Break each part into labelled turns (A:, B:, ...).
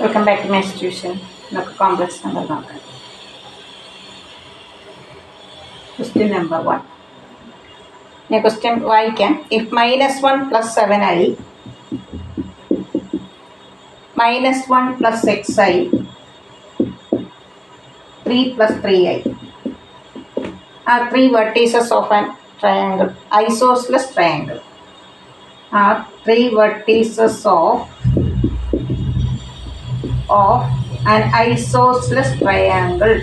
A: Welcome back to my institution. നമുക്ക് complex number നോക്കാം. Question number 1. ഞാൻ ക്വസ്റ്റ്യൻ വായിക്കാം. If -1 + 7i -1 + 6i 3 + 3i are 3 vertices of an triangle, isosceles triangle. Are 3 vertices of an isosceles triangle.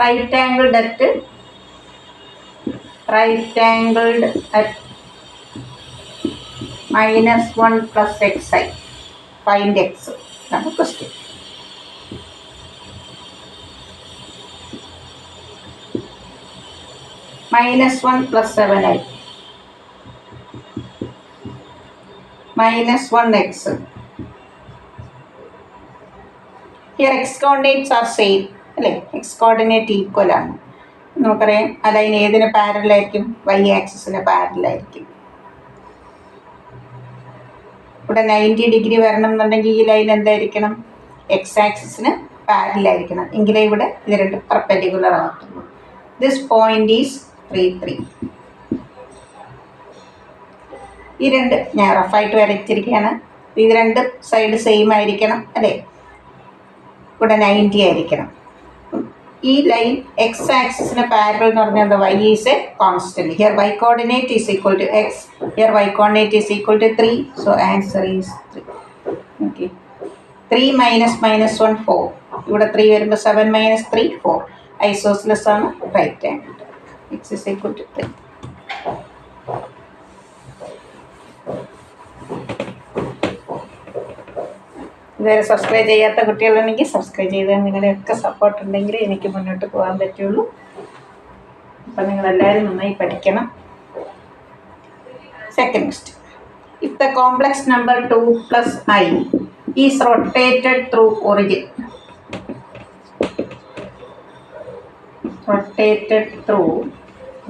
A: Right angled at -1 + xi. Find x. That's the question. -1 + 7i -1x. Here x coordinates are same. അല്ലേ, X coordinate equal ആണ്. നമുക്കറിയാം ആ line ഏതിന് പാരലായിരിക്കും? Y ആക്സിസിന് പാരലായിരിക്കും. ഇവിടെ 90 degree വരണം എന്നുണ്ടെങ്കിൽ ഈ line എന്തായിരിക്കണം? എക്സ് ആക്സിസിന് പാരലായിരിക്കണം. എങ്കിലേ ഇവിടെ ഇത് രണ്ട് പെർപെൻഡിക്കുലർ ആകത്തുള്ളൂ. This point is 3, 3. ഈ രണ്ട് ഞാൻ റഫായിട്ട് വരച്ചിരിക്കുകയാണ്. ഇത് രണ്ട് സൈഡ് സെയിം ആയിരിക്കണം അല്ലേ. ഇവിടെ 90 ആയിരിക്കണം. ഈ ലൈൻ എക്സ് ആക്സിസിന് പാരലൽ എന്ന് പറഞ്ഞാൽ എന്താ? Y is a constant. Here y coordinate is equal to x. Here y coordinate is equal to 3. So answer is 3. Okay. 3 - -1 4. ഇവിടെ 3 വരുമ്പോൾ 7 - 3 4. ഐസോസിലസ് ആണ്, right angle. X is equal to 3. ഇതുവരെ subscribe ചെയ്യാത്ത കുട്ടികളുണ്ടെങ്കിൽ subscribe ചെയ്താൽ നിങ്ങളുടെയൊക്കെ സപ്പോർട്ട് ഉണ്ടെങ്കിൽ എനിക്ക് മുന്നോട്ട് പോകാൻ പറ്റുള്ളൂ. അപ്പം നിങ്ങളെല്ലാവരും നന്നായി പഠിക്കണം. Second question. If the complex number 2 + i is rotated through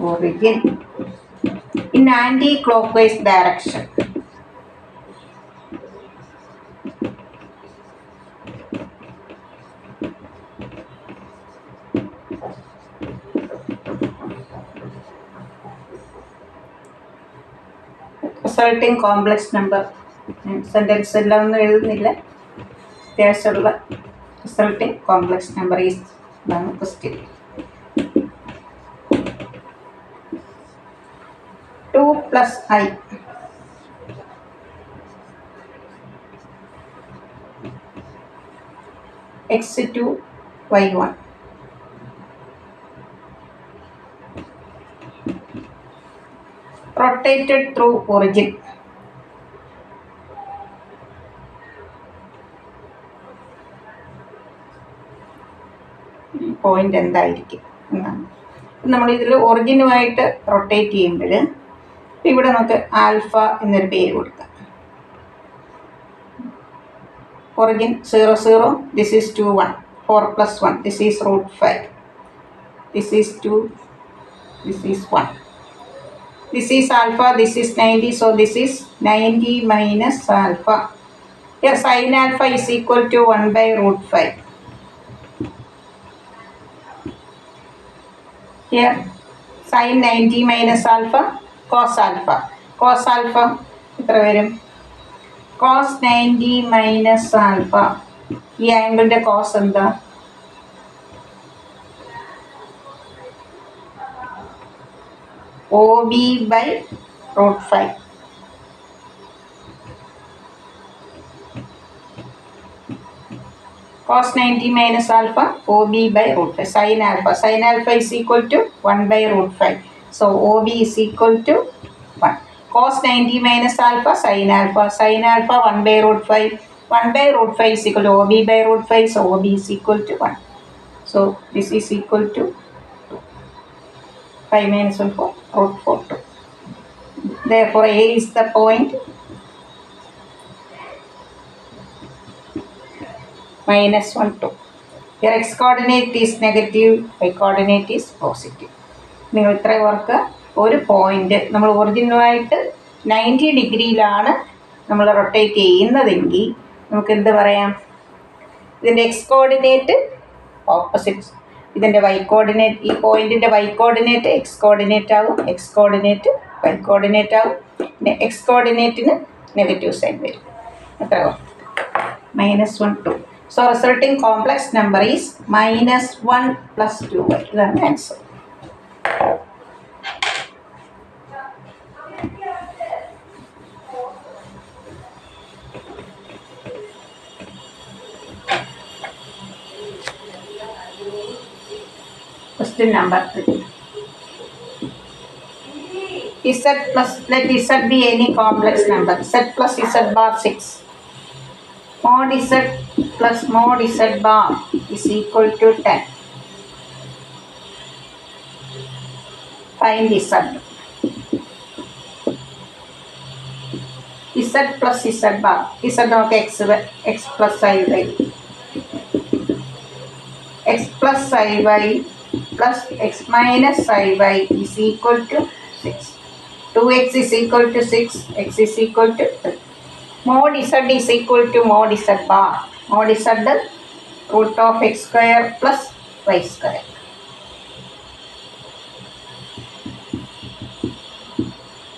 A: origin in anti-clockwise direction, resulting complex number. Sentence എല്ലാം ഒന്നും എഴുതുന്നില്ല. അത്യാവശ്യമുള്ള റിസൾട്ടിങ് കോംപ്ലക്സ് നമ്പർ ഈസ് ഇതാണ് question. 2 + i x2 y1 rotated through origin. Point എന്തായിരിക്കും എന്നാണ് നമ്മൾ ഇതിൽ ഒറിജിനുമായിട്ട് റൊട്ടേറ്റ് ചെയ്യുമ്പോൾ ഇവിടെ നമുക്ക് ആൽഫ എന്നൊരു പേര് കൊടുക്കാം. Origin 0 0. This is 2 1. 4 + 1. This is √5. This is 2. This is 1. This is alpha, this is 90, so this is 90 - alpha. Here sin alpha is equal to 1/√5. Here sin 90 - alpha, cos alpha. Cos alpha എത്ര വരും? cos 90 - alpha. ഈ ആംഗിളിൻ്റെ cos എന്താ? OB/√5. cos 90 - alpha, OB/√5. sin alpha is equal to 1/√5. So OB is equal to 1. cos 90 - alpha, sin alpha 1/√5. 1/√5 is equal to OB/√5. So OB is equal to 1. So this is equal to 5 - 1 4, √4 2. Therefore A is the point. -1 2. Here x coordinate is negative, y coordinate is positive. നിങ്ങൾ ഇത്രയും ഓർക്കുക. ഒരു point നമ്മൾ ഒറിജിനുമായിട്ട് 90 ഡിഗ്രിയിലാണ് നമ്മൾ rotate ചെയ്യുന്നതെങ്കിൽ നമുക്ക് എന്ത് പറയാം? ഇതിൻ്റെ എക്സ് കോർഡിനേറ്റ് ഓപ്പോസിറ്റ്, ഇതിൻ്റെ വൈ കോർഡിനേറ്റ്, ഈ പോയിൻറ്റിൻ്റെ വൈ കോർഡിനേറ്റ് എക്സ് കോർഡിനേറ്റ് ആകും, എക്സ് കോർഡിനേറ്റ് വൈ കോർഡിനേറ്റ് ആകും. പിന്നെ എക്സ് കോർഡിനേറ്റിന് നെഗറ്റീവ് സൈൻ വരും. എത്രയോ? -1 2. So resulting complex number is -1 + 2y. ഇതാണ് answer. Question number 3. Z plus, let Z be any complex number. Z plus Z bar 6. Mod Z plus mod Z bar is equal to 10. Find Z. Z plus Z bar. Z നമുക്ക് x plus iy. X plus iy plus x minus iy is equal to 6. 2x is equal to 6, x is equal to 3. Mod z is equal to mod z bar. Mod z root of x square plus y square.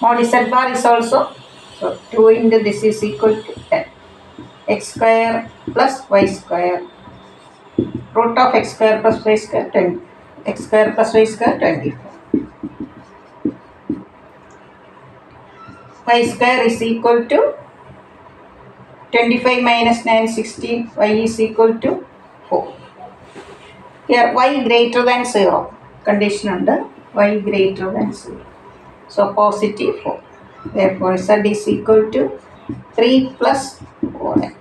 A: Mod z bar is also, so 2 into this is equal to 10. X square plus y square. Root of x square plus y square 20. X square plus y square 24. Y square is equal to 25 minus 9 16. Y is equal to 4. Here y greater than 0. Condition under y greater than 0. So positive 4. Therefore z is equal to 3 plus 4.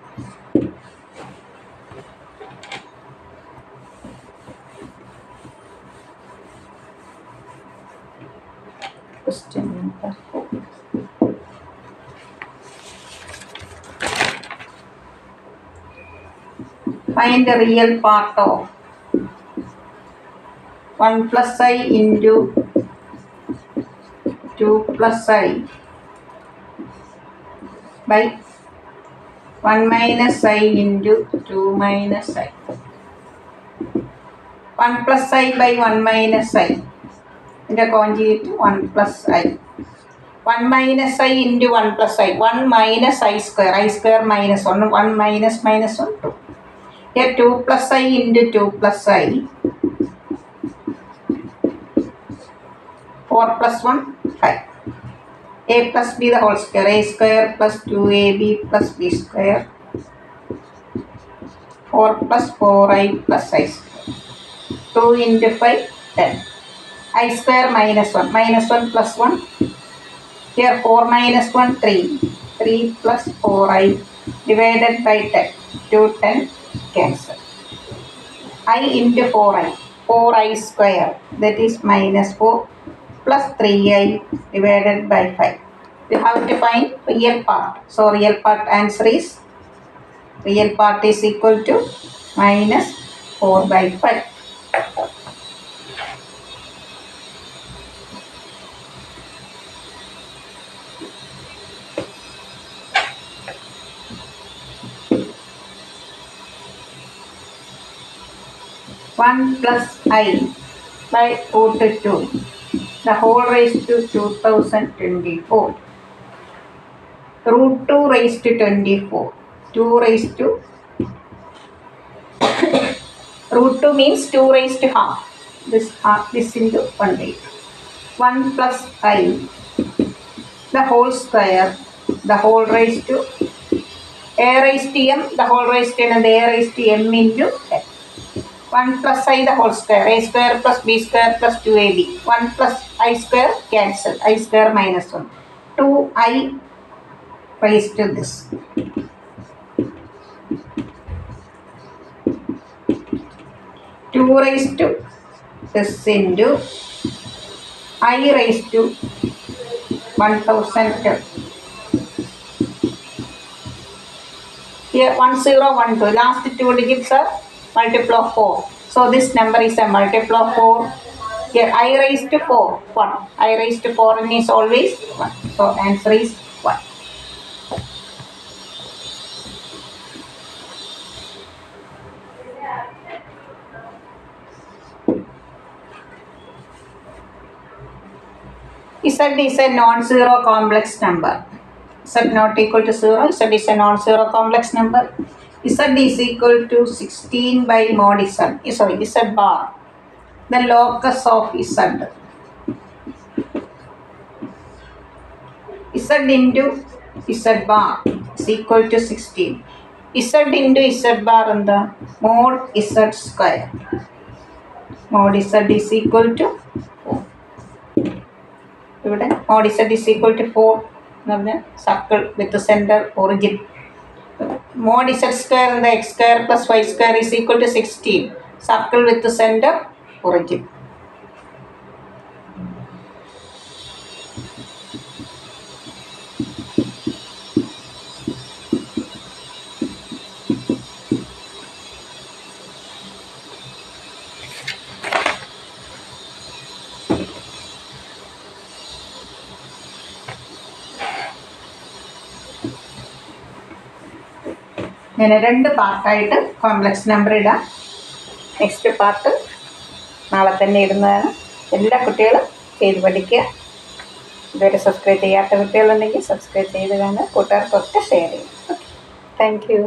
A: Question number 4. Find the real part of 1 plus I into 2 plus I by 1 minus I into 2 minus I. 1 plus I by 1 minus I. The conjugate 1 plus I. 1 minus I into 1 plus I. 1 minus I square minus 1. 1 minus 1 2. Here 2 plus I into 2 plus I. 4 plus 1 5. A plus B the whole square. A square plus 2AB plus B square. 4 plus 4I plus I square. 2 into 5 10. I square minus 1. Minus 1 plus 1. Here 4 minus 1 3. 3 plus 4I divided by 10. 2 10 cancel. I into 4I. 4I square, that is minus 4 plus 3I divided by 5. You have to find real part. So real part answer is, real part is equal to minus 4 by 5. One plus I by root 2, the whole raised to 2024. Root 2 raised to 24. 2 raised to root 2 means 2 raised to half. This into 1 raised. 1 plus I, the whole square, the whole raised to a raised to m, the whole raised to n, and a raised to m into n. 1 plus I the whole square. A square plus B square plus 2AB. 1 plus I square cancel. I square minus 1. 2I raised to this. 2 raised to this into I raised to 1000. Here 1012. Last 2 digits are multiple of 4. So this number is a multiple of 4. Here I raised to 4, 1. I raised to 4 n is always 1. So answer is 1. Z is a non-zero complex number. Z not equal to 0. Z is a non-zero complex number. Z is equal to 16 by mod Z. Sorry, Z bar. The locus of Z. Z into Z bar is equal to 16. Z into Z bar and the mod Z square. Mod Z is equal to 4. ഇവിടെ mod Z is equal to 4 എന്ന് പറഞ്ഞാൽ circle with centre origin. mod Z square and the x square plus y square is equal to 16. Circle with the center origin. ഞാൻ 2 പാർട്ടായിട്ട് complex number ഇടാം. Next part നാളെ തന്നെ ഇടുന്നതാണ്. എല്ലാ കുട്ടികളും ചെയ്ത് പഠിക്കുക. ഇതുവരെ സബ്സ്ക്രൈബ് ചെയ്യാത്ത കുട്ടികളുണ്ടെങ്കിൽ സബ്സ്ക്രൈബ് ചെയ്ത് കാണുക. കൂട്ടുകാർക്കൊക്കെ ഷെയർ ചെയ്യും. Okay, thank you.